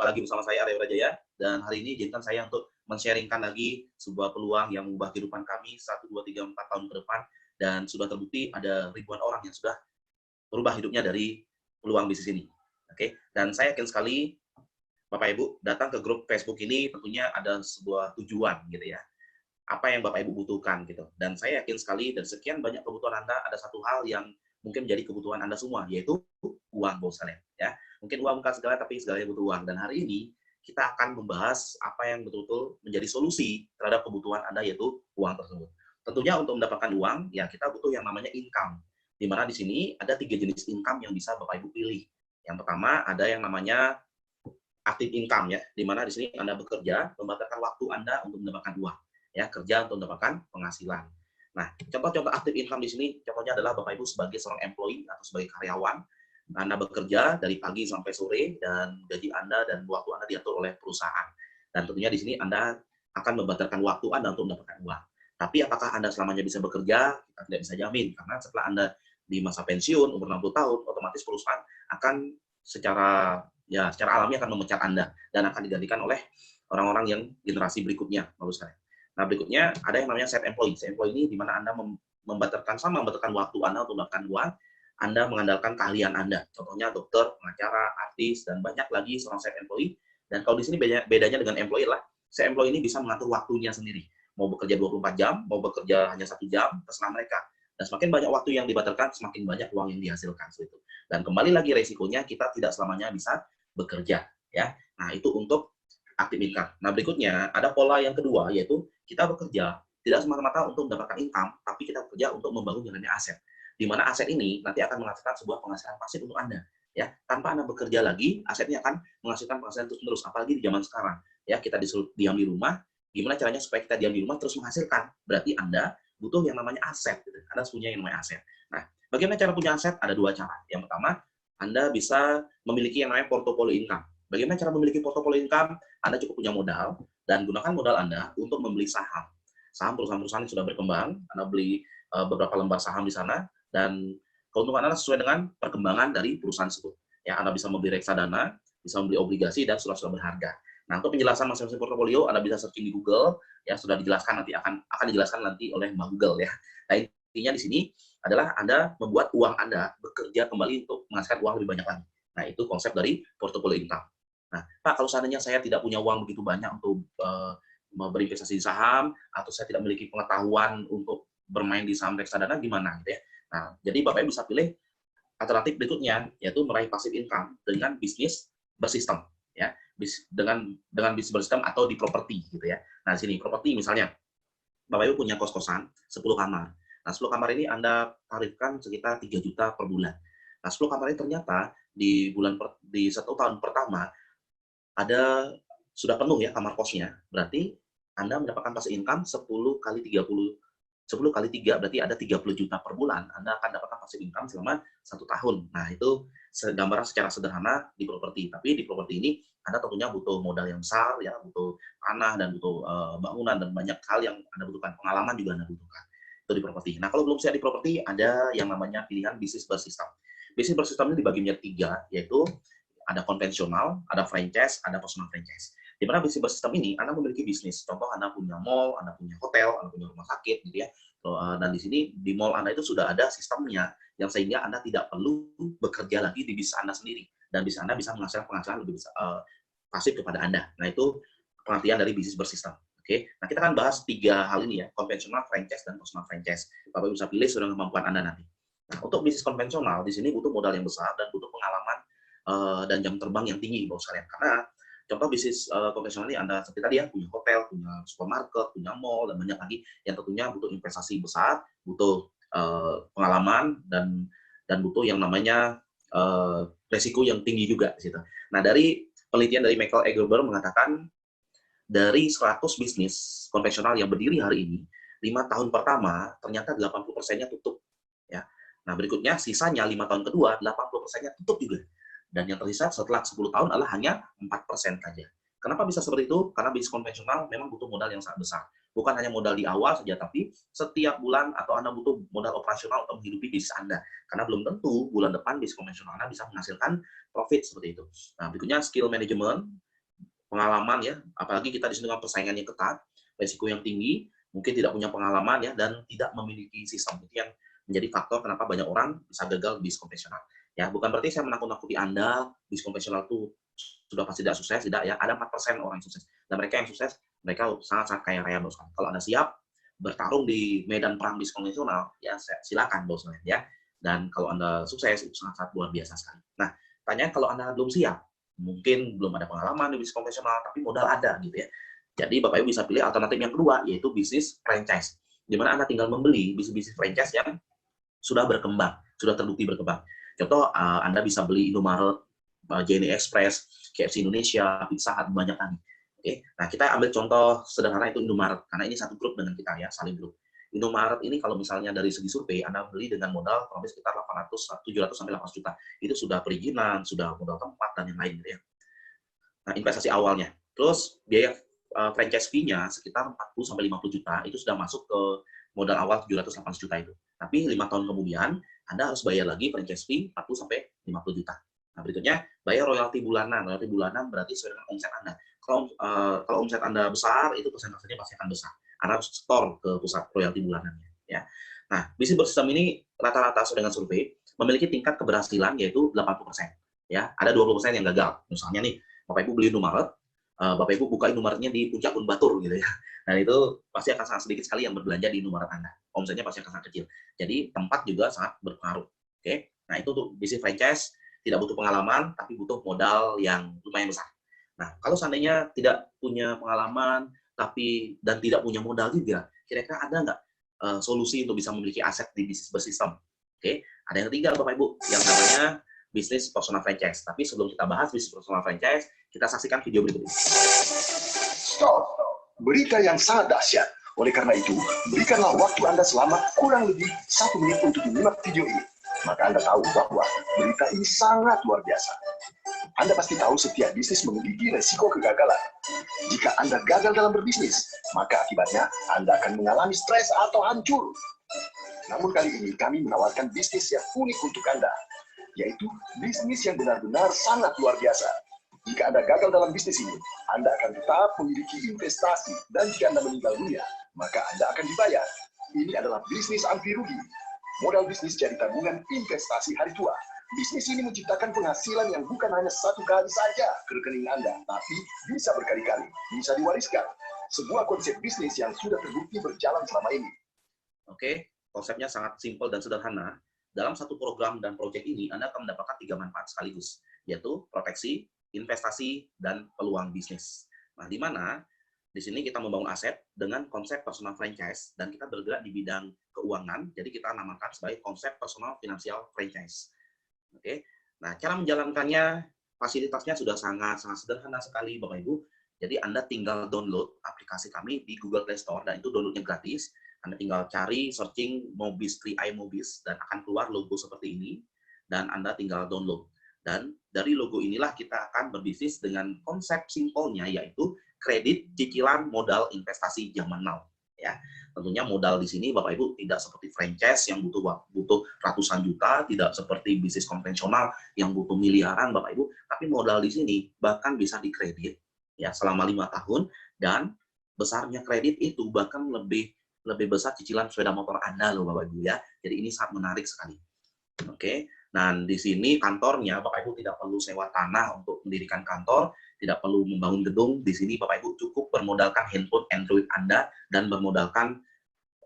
jumpa lagi bersama saya Arya Rajaya, dan hari ini izinkan saya untuk men-sharingkan lagi sebuah peluang yang mengubah kehidupan kami 1, 2, 3, 4 tahun ke depan, dan sudah terbukti ada ribuan orang yang sudah berubah hidupnya dari peluang bisnis ini. Oke, dan saya yakin sekali Bapak Ibu datang ke grup Facebook ini tentunya ada sebuah tujuan gitu ya. Apa yang Bapak Ibu butuhkan gitu. Dan saya yakin sekali dari sekian banyak kebutuhan Anda ada satu hal yang mungkin menjadi kebutuhan Anda semua, yaitu uang, Bos kalian ya. Mungkin uang bukan segala, tapi segalanya butuh uang. Dan hari ini kita akan membahas apa yang betul-betul menjadi solusi terhadap kebutuhan Anda, yaitu uang tersebut. Tentunya untuk mendapatkan uang, ya kita butuh yang namanya income. Di mana di sini ada 3 jenis income yang bisa Bapak Ibu pilih. Yang pertama ada yang namanya active income ya, di mana di sini Anda bekerja, memberikan waktu Anda untuk mendapatkan uang. Ya, kerja untuk mendapatkan penghasilan. Nah, contoh-contoh active income di sini, contohnya adalah Bapak Ibu sebagai seorang employee atau sebagai karyawan, Anda bekerja dari pagi sampai sore dan gaji Anda dan waktu Anda diatur oleh perusahaan. Dan tentunya di sini Anda akan membatalkan waktu Anda untuk mendapatkan uang. Tapi apakah Anda selamanya bisa bekerja? Kita tidak bisa jamin, karena setelah Anda di masa pensiun, umur 60 tahun, otomatis perusahaan akan secara alami akan memecat Anda dan akan digantikan oleh orang-orang yang generasi berikutnya, Bapak sekalian. Nah, berikutnya ada yang namanya self employee. Self employee ini di mana Anda membatalkan waktu Anda untuk mendapatkan uang, Anda mengandalkan keahlian Anda. Contohnya dokter, pengacara, artis, dan banyak lagi seorang self employee. Dan kalau di sini bedanya dengan employee lah, self employee ini bisa mengatur waktunya sendiri. Mau bekerja 24 jam, mau bekerja hanya 1 jam, terserah mereka. Dan semakin banyak waktu yang dibatalkan, semakin banyak uang yang dihasilkan. Dan kembali lagi resikonya, kita tidak selamanya bisa bekerja. Ya. Nah, itu untuk active income. Nah, berikutnya ada pola yang kedua, yaitu kita bekerja tidak semata-mata untuk mendapatkan income, tapi kita bekerja untuk membangun yang namanya aset. Di mana aset ini nanti akan menghasilkan sebuah penghasilan pasif untuk Anda. Ya, tanpa Anda bekerja lagi, asetnya akan menghasilkan penghasilan terus-menerus. Apalagi di zaman sekarang, ya kita disuruh diam di rumah. Gimana caranya supaya kita diam di rumah terus menghasilkan? Berarti Anda butuh yang namanya aset. Gitu. Anda harus punya yang namanya aset. Nah, bagaimana cara punya aset? Ada 2 cara. Yang pertama, Anda bisa memiliki yang namanya portofolio income. Bagaimana cara memiliki portofolio income? Anda cukup punya modal, dan gunakan modal Anda untuk membeli saham. Saham perusahaan-perusahaan yang sudah berkembang, Anda beli beberapa lembar saham di sana, dan keuntungan Anda sesuai dengan perkembangan dari perusahaan tersebut. Ya, Anda bisa membeli reksadana, bisa membeli obligasi, dan surat-surat berharga. Nah, untuk penjelasan masing-masing portofolio, Anda bisa searching di Google, ya sudah dijelaskan nanti akan dijelaskan nanti oleh Mbak Google ya. Nah, intinya di sini adalah Anda membuat uang Anda bekerja kembali untuk menghasilkan uang lebih banyak lagi. Nah, itu konsep dari portofolio income. Nah, Pak, kalau seandainya saya tidak punya uang begitu banyak untuk berinvestasi di saham, atau saya tidak memiliki pengetahuan untuk bermain di saham reksadana, gimana gitu ya. Nah, jadi Bapak Ibu bisa pilih alternatif berikutnya, yaitu meraih passive income dengan bisnis bersistem, ya, dengan bisnis bersistem atau di properti gitu ya. Nah, di sini properti misalnya Bapak Ibu punya kos-kosan 10 kamar. Nah, 10 kamar ini Anda tarifkan sekitar 3 juta per bulan. Nah, 10 kamar ini ternyata di 1 tahun pertama ada sudah penuh ya kamar kosnya, berarti Anda mendapatkan passive income 10 kali 30, 10 kali 3 berarti ada 30 juta per bulan, Anda akan dapatkan passive income selama 1 tahun. Nah, itu gambaran secara sederhana di properti. Tapi di properti ini Anda tentunya butuh modal yang besar, ya, butuh tanah dan butuh bangunan dan banyak hal yang Anda butuhkan, pengalaman juga Anda butuhkan. Itu di properti. Nah, kalau belum siap di properti, ada yang namanya pilihan bisnis bersistem. Bisnis bersistem ini dibagi menjadi 3, yaitu ada konvensional, ada franchise, ada personal franchise. Di mana bisnis bersistem ini, Anda memiliki bisnis. Contoh, Anda punya mall, Anda punya hotel, Anda punya rumah sakit, gitu ya. Dan di sini, di mall Anda itu sudah ada sistemnya, yang sehingga Anda tidak perlu bekerja lagi di bisnis Anda sendiri. Dan bisnis Anda bisa menghasilkan penghasilan lebih pasif kepada Anda. Nah, itu pengertian dari bisnis bersistem. Oke, nah kita akan bahas 3 hal ini ya, konvensional, franchise, dan personal franchise. Bapak bisa pilih sesuai dengan kemampuan Anda nanti. Nah, untuk bisnis konvensional, di sini butuh modal yang besar dan butuh pengalaman dan jam terbang yang tinggi, Bapak sekalian. Karena contoh bisnis konvensional ini Anda seperti tadi ya, punya hotel, punya supermarket, punya mall, dan banyak lagi yang tentunya butuh investasi besar, butuh pengalaman, dan butuh yang namanya resiko yang tinggi juga. Gitu. Nah, dari penelitian dari Michael Egerberg mengatakan dari 100 bisnis konvensional yang berdiri hari ini, 5 tahun pertama ternyata 80%-nya tutup. Ya. Nah, berikutnya sisanya 5 tahun kedua, 80%-nya tutup juga. Dan yang tersisa setelah 10 tahun adalah hanya 4% saja. Kenapa bisa seperti itu? Karena bisnis konvensional memang butuh modal yang sangat besar. Bukan hanya modal di awal saja, tapi setiap bulan atau Anda butuh modal operasional untuk menghidupi bisnis Anda. Karena belum tentu bulan depan bisnis konvensional Anda bisa menghasilkan profit seperti itu. Nah, berikutnya skill management. pengalaman ya, apalagi kita di sini dengan persaingan yang ketat, resiko yang tinggi, mungkin tidak punya pengalaman ya, dan tidak memiliki sistem. Itu yang menjadi faktor kenapa banyak orang bisa gagal di bisnis konvensional. Ya, bukan berarti saya menakut-nakuti Anda, bisnis konvensional itu sudah pasti tidak sukses, tidak ya. Ada 4% orang yang sukses. Dan mereka yang sukses, mereka sangat-sangat kaya raya, bos. Kalau Anda siap bertarung di medan perang bisnis konvensional, ya silakan, bos. Ya. Dan kalau Anda sukses, itu sangat-sangat luar biasa sekali. Nah, tanya kalau Anda belum siap, mungkin belum ada pengalaman di bisnis konvensional, tapi modal ada gitu ya. Jadi Bapak Ibu bisa pilih alternatif yang kedua, yaitu bisnis franchise. Di mana Anda tinggal membeli bisnis franchise yang sudah berkembang, sudah terbukti berkembang. Contoh, Anda bisa beli Indomaret, JNE Express, KFC Indonesia, Pizza Hut, banyak lagi. Oke, nah kita ambil contoh sederhana itu Indomaret, karena ini satu grup dengan kita ya, saling grup. Indomaret ini kalau misalnya dari segi survei, Anda beli dengan modal kurang lebih sekitar 700 sampai 800 juta. Itu sudah perizinan, sudah modal tempat, dan yang lain gitu ya. Nah, investasi awalnya. Terus biaya franchise fee-nya sekitar 40 sampai 50 juta, itu sudah masuk ke modal awal 780 juta itu. Tapi 5 tahun kemudian, Anda harus bayar lagi franchise fee 40 sampai 50 juta. Nah, berikutnya, bayar royalti bulanan. Royalti bulanan berarti sesuai dengan omset Anda. Kalau omset Anda besar, itu persentasenya pasti akan besar. Anda harus store ke pusat royalti bulanannya. Ya. Nah, bisnis bersistem ini rata-rata sesuai dengan survei, memiliki tingkat keberhasilan yaitu 80%. Ya, ada 20% yang gagal. Misalnya nih, Bapak Ibu beli Indomaret, Bapak Ibu buka Indomaretnya di Puncak Gunung Batur gitu ya. Dan itu pasti akan sangat sedikit sekali yang berbelanja di Indomaret Anda. Omsetnya pasti akan sangat kecil. Jadi tempat juga sangat berpengaruh. Oke. Nah, itu untuk bisnis franchise tidak butuh pengalaman tapi butuh modal yang lumayan besar. Nah, kalau seandainya tidak punya pengalaman dan tidak punya modal juga, kira-kira ada nggak solusi untuk bisa memiliki aset di bisnis bersistem? Oke, ada yang ketiga Bapak Ibu, yang namanya bisnis personal franchise. Tapi sebelum kita bahas bisnis personal franchise, kita saksikan video berikut ini. Stop! Berita yang sangat dahsyat. Oleh karena itu, berikanlah waktu Anda selama kurang lebih 1 menit untuk menyimak video ini. Maka Anda tahu bahwa berita ini sangat luar biasa. Anda pasti tahu setiap bisnis memiliki resiko kegagalan. Jika Anda gagal dalam berbisnis, maka akibatnya Anda akan mengalami stres atau hancur. Namun kali ini kami menawarkan bisnis yang unik untuk Anda, yaitu bisnis yang benar-benar sangat luar biasa. Jika Anda gagal dalam bisnis ini, Anda akan tetap memiliki investasi, dan jika Anda meninggal dunia, maka Anda akan dibayar. Ini adalah bisnis anti rugi. Modal bisnis jadi tabungan investasi hari tua. Bisnis ini menciptakan penghasilan yang bukan hanya 1 kali saja ke rekening Anda, tapi bisa berkali-kali, bisa diwariskan. Sebuah konsep bisnis yang sudah terbukti berjalan selama ini. Oke, konsepnya sangat simpel dan sederhana. Dalam satu program dan proyek ini, Anda akan mendapatkan 3 manfaat sekaligus, yaitu proteksi, investasi, dan peluang bisnis. Nah, di mana di sini kita membangun aset dengan konsep personal franchise, dan kita bergerak di bidang keuangan, jadi kita namakan sebagai konsep personal financial franchise. Oke, nah cara menjalankannya, fasilitasnya sudah sangat sederhana sekali Bapak Ibu. Jadi Anda tinggal download aplikasi kami di Google Play Store, dan itu downloadnya gratis. Anda tinggal cari, searching Mobis 3i Mobis, dan akan keluar logo seperti ini, dan Anda tinggal download. Dan dari logo inilah kita akan berbisnis dengan konsep simpelnya, yaitu kredit, cicilan, modal, investasi zaman now. Ya, tentunya modal di sini Bapak Ibu tidak seperti franchise yang butuh ratusan juta, tidak seperti bisnis konvensional yang butuh miliaran Bapak Ibu, tapi modal di sini bahkan bisa dikredit ya selama 5 tahun, dan besarnya kredit itu bahkan lebih besar cicilan sepeda motor Anda loh Bapak Ibu ya. Jadi ini sangat menarik sekali. Oke. Nah, di sini kantornya Bapak Ibu tidak perlu sewa tanah untuk mendirikan kantor, tidak perlu membangun gedung. Di sini Bapak Ibu cukup bermodalkan handphone Android Anda dan bermodalkan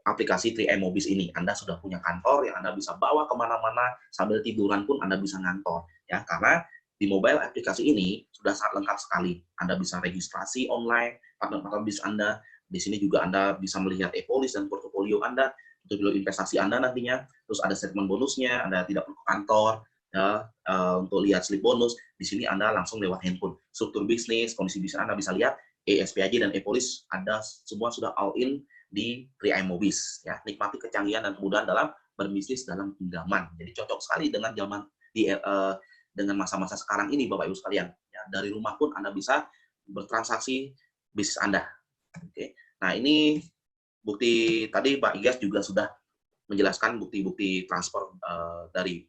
aplikasi 3i Mobis ini. Anda sudah punya kantor yang Anda bisa bawa kemana-mana, sambil tiduran pun Anda bisa ngantor. Ya, karena di mobile aplikasi ini sudah sangat lengkap sekali. Anda bisa registrasi online, partner-partner bisnis Anda. Di sini juga Anda bisa melihat e-polis dan portofolio Anda, untuk investasi Anda nantinya. Terus ada statement bonusnya, Anda tidak perlu ke kantor ya, untuk lihat slip bonus. Di sini Anda langsung lewat handphone. Struktur bisnis, kondisi bisnis Anda bisa lihat, ESPAJ dan e-polis Anda semua sudah all in di 3i Mobis. Ya, nikmati kecanggihan dan kemudahan dalam berbisnis dalam genggaman. Jadi cocok sekali dengan dengan masa-masa sekarang ini Bapak Ibu sekalian. Ya, dari rumah pun Anda bisa bertransaksi bisnis Anda. Oke. Nah, ini bukti tadi Pak Igas juga sudah menjelaskan bukti-bukti transfer dari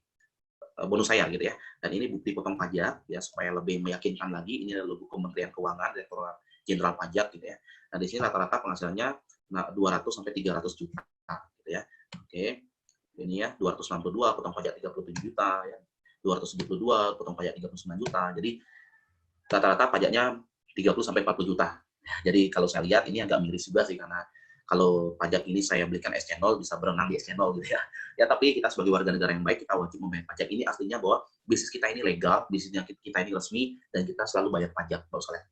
bonus saya gitu ya. Dan ini bukti potong pajak ya supaya lebih meyakinkan lagi. Ini logo Kementerian Keuangan, Direktorat Jenderal Pajak gitu ya. Nah di sini rata-rata penghasilannya 200 sampai 300 juta gitu ya. Oke. Ini ya 262 potong pajak 37 juta ya. 272 potong pajak 39 juta. Jadi rata-rata pajaknya 30 sampai 40 juta. Jadi kalau saya lihat ini agak miris juga sih karena kalau pajak ini saya belikan es cendol bisa berenang di es cendol gitu ya. Ya tapi kita sebagai warga negara yang baik kita wajib membayar pajak. Ini artinya bahwa bisnis kita ini legal, bisnisnya kita ini resmi dan kita selalu bayar pajak, Bapak sekalian.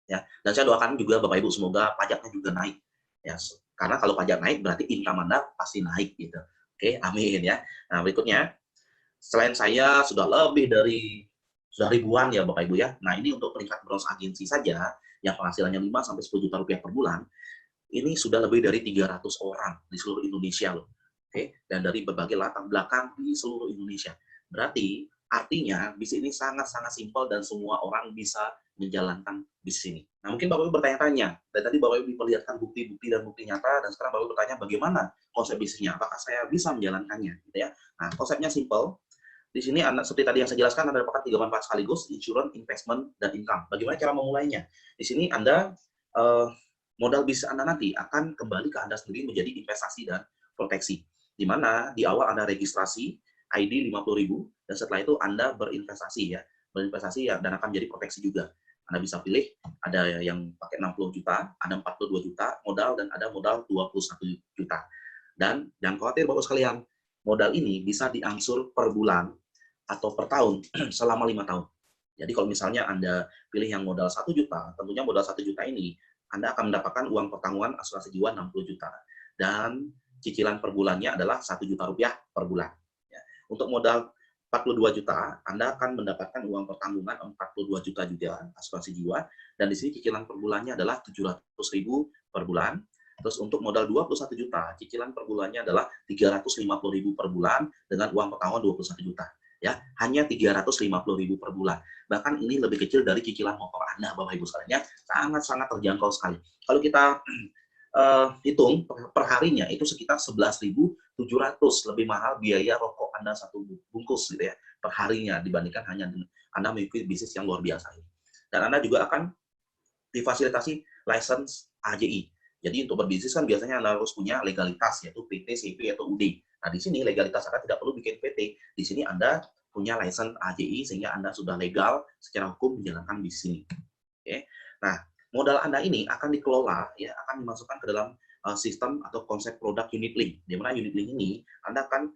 Ya, dan saya doakan juga Bapak Ibu semoga pajaknya juga naik. Ya, karena kalau pajak naik berarti income Anda pasti naik gitu. Oke, amin ya. Nah, berikutnya selain saya sudah lebih dari sudah ribuan ya Bapak Ibu ya. Nah, ini untuk peringkat bronze agensi saja yang penghasilannya 5 sampai 10 juta rupiah per bulan. Ini sudah lebih dari 300 orang di seluruh Indonesia loh. Oke, dan dari berbagai latar belakang di seluruh Indonesia. Berarti artinya bisnis ini sangat-sangat simpel dan semua orang bisa menjalankan bisnis ini. Nah, mungkin Bapak Ibu bertanya-tanya, dan tadi Bapak Ibu diperlihatkan bukti-bukti dan bukti nyata, dan sekarang Bapak Ibu bertanya bagaimana konsep bisnisnya, apakah saya bisa menjalankannya, gitu ya. Nah, konsepnya simpel. Di sini seperti tadi yang saya jelaskan, Anda dapatkan 3 manfaat sekaligus, insurance, investment, dan income. Bagaimana cara memulainya? Di sini Anda modal bisnis Anda nanti akan kembali ke Anda sendiri menjadi investasi dan proteksi. Di mana di awal Anda registrasi ID 50.000 dan setelah itu Anda berinvestasi ya. Berinvestasi ya dan akan menjadi proteksi juga. Anda bisa pilih ada yang pakai 60 juta, ada 42 juta modal dan ada modal 21 juta. Dan jangan khawatir Bapak sekalian, modal ini bisa diangsur per bulan atau per tahun selama 5 tahun. Jadi kalau misalnya Anda pilih yang modal 1 juta, tentunya modal 1 juta ini Anda akan mendapatkan uang pertanggungan asuransi jiwa 60 juta. Dan cicilan per bulannya adalah 1 juta rupiah per bulan. Ya. Untuk modal 42 juta, Anda akan mendapatkan uang pertanggungan 42 juta juga asuransi jiwa. Dan di sini cicilan per bulannya adalah 700.000 per bulan. Terus untuk modal 21 juta, cicilan per bulannya adalah 350.000 per bulan dengan uang pertanggungan 21 juta. Ya, hanya 350.000 per bulan. Bahkan ini lebih kecil dari cicilan motor Anda, Bapak Ibu sekalian. Sangat-sangat terjangkau sekali. Kalau kita hitung per harinya itu sekitar 11.700 lebih mahal biaya rokok Anda satu bungkus gitu ya per harinya dibandingkan hanya Anda mengikuti bisnis yang luar biasa ini. Dan Anda juga akan difasilitasi license AJI. Jadi untuk berbisnis kan biasanya Anda harus punya legalitas yaitu PT, CP atau UD. Nah di sini legalitas Anda tidak perlu bikin PT. Di sini Anda punya license AJI sehingga Anda sudah legal secara hukum menjalankan bisnis ini. Oke. Nah, modal Anda ini akan dikelola, ya, akan dimasukkan ke dalam sistem atau konsep produk unit link. Di mana unit link ini Anda akan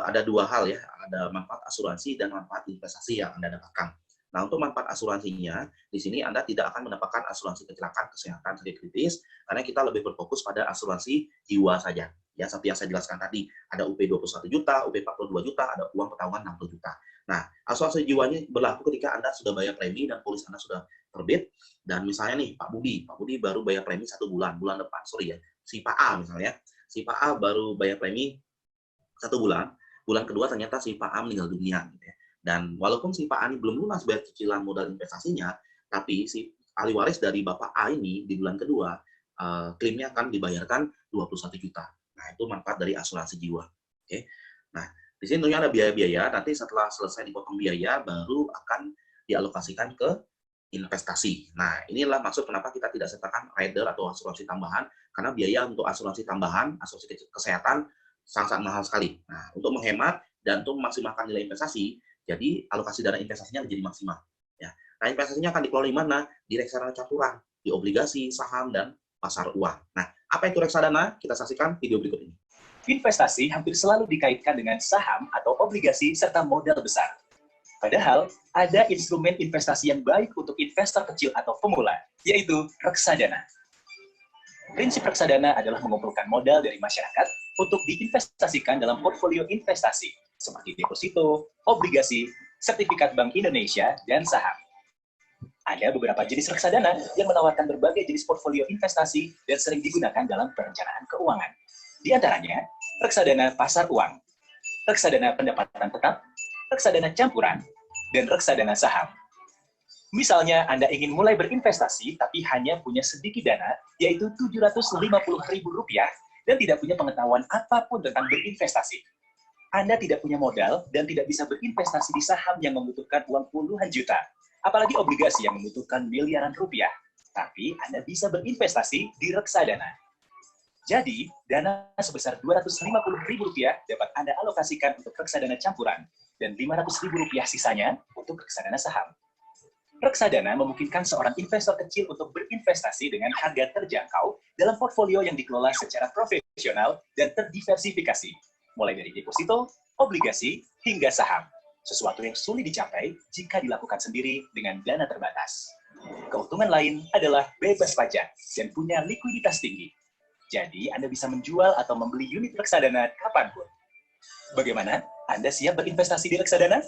ada dua hal ya, ada manfaat asuransi dan manfaat investasi yang Anda dapatkan. Nah, untuk manfaat asuransinya, di sini Anda tidak akan mendapatkan asuransi kecelakaan, kesehatan, sakit kritis, karena kita lebih berfokus pada asuransi jiwa saja. Ya, seperti yang saya jelaskan tadi, ada UP 21 juta, UP 42 juta, ada uang pertanggungan 60 juta. Nah, asuransi jiwanya berlaku ketika Anda sudah bayar premi dan polis Anda sudah terbit, dan misalnya nih Pak Budi baru bayar premi 1 bulan depan, sorry ya, si Pak A misalnya, si Pak A baru bayar premi 1 bulan, bulan kedua ternyata si Pak A meninggal dunia gitu ya. Dan walaupun si Pak A ini belum lunas bayar cicilan modal investasinya, tapi si ahli waris dari Bapak A ini di bulan kedua klaimnya akan dibayarkan 21 juta. Nah, itu manfaat dari asuransi jiwa. Oke. Nah, di sini tentunya ada biaya-biaya, nanti setelah selesai dipotong biaya baru akan dialokasikan ke investasi. Nah, inilah maksud kenapa kita tidak sertakan rider atau asuransi tambahan, karena biaya untuk asuransi tambahan, asuransi kesehatan sangat mahal sekali. Nah, untuk menghemat dan untuk memaksimalkan nilai investasi, jadi alokasi dana investasinya menjadi maksimal. Ya. Nah, investasinya akan dikelola di mana? Di reksadana campuran, di obligasi, saham, dan pasar uang. Nah, apa itu reksadana? Kita saksikan video berikut ini. Investasi hampir selalu dikaitkan dengan saham atau obligasi serta modal besar. Padahal, ada instrumen investasi yang baik untuk investor kecil atau pemula, yaitu reksadana. Prinsip reksadana adalah mengumpulkan modal dari masyarakat untuk diinvestasikan dalam portfolio investasi, seperti deposito, obligasi, sertifikat Bank Indonesia, dan saham. Ada beberapa jenis reksadana yang menawarkan berbagai jenis portfolio investasi dan sering digunakan dalam perencanaan keuangan. Di antaranya, reksadana pasar uang, reksadana pendapatan tetap, reksadana campuran, dan reksadana saham. Misalnya, Anda ingin mulai berinvestasi tapi hanya punya sedikit dana, yaitu Rp750.000, dan tidak punya pengetahuan apapun tentang berinvestasi. Anda tidak punya modal dan tidak bisa berinvestasi di saham yang membutuhkan uang puluhan juta, apalagi obligasi yang membutuhkan miliaran rupiah. Tapi Anda bisa berinvestasi di reksadana. Jadi, dana sebesar Rp250.000 dapat Anda alokasikan untuk reksadana campuran dan Rp500.000 sisanya untuk reksadana saham. Reksadana memungkinkan seorang investor kecil untuk berinvestasi dengan harga terjangkau dalam portfolio yang dikelola secara profesional dan terdiversifikasi, mulai dari deposito, obligasi, hingga saham. Sesuatu yang sulit dicapai jika dilakukan sendiri dengan dana terbatas. Keuntungan lain adalah bebas pajak dan punya likuiditas tinggi. Jadi, Anda bisa menjual atau membeli unit reksadana kapanpun. Bagaimana? Anda siap berinvestasi di reksadana?